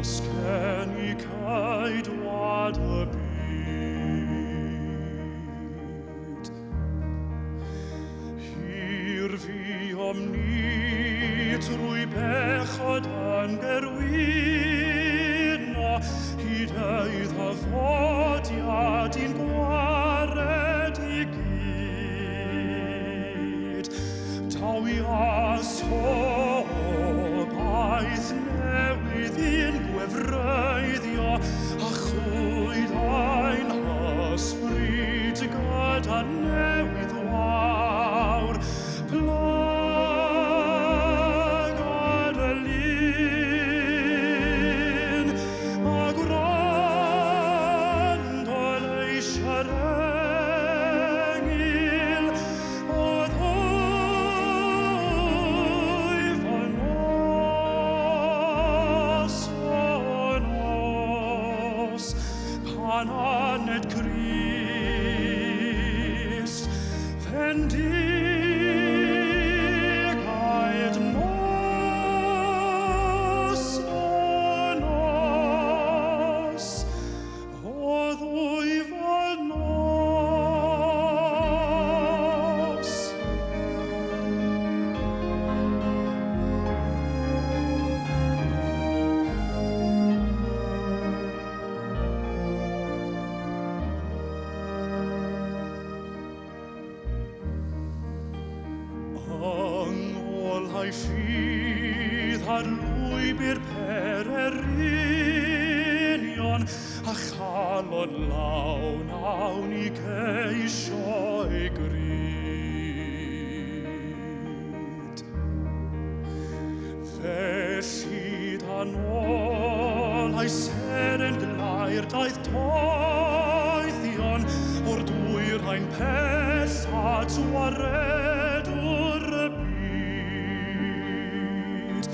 Oskenigkeit war der byd. Hier vi omni trwy bechod yn gerwyno, hyd eidd a fodiad i'n gwared i gyd. Taw i asobaeth newydd i'n gwefreiddio, a chwyd ein hysbryd gyda newydd wawr. Plygad y lun, a gwrando leisia'r engil, o ddwyf o nos, pan aned Crist, fendigad nos, o ddwyf o nos. Angolai ffydd ar lwybr Pererinion, a chalon lawn awn i geisio ei gryd. Felly dan ôl ai seren glair daeth toeddion, o'r dwyr ein pell a twaredwr y byd.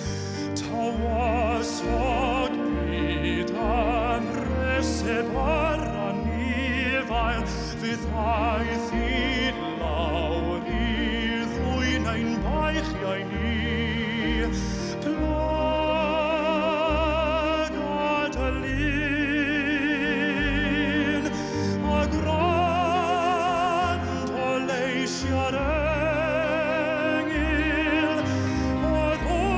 Tawasog byd am reseb ar anifail, fydd aeth i lawr i ddwyn ein baichiau ni. Plygad y lun, a gwrando leisia'r engil, o ddwyf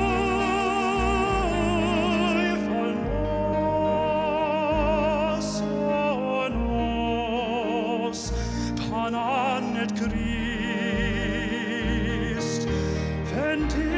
o nos, pan aned Crist, fendigad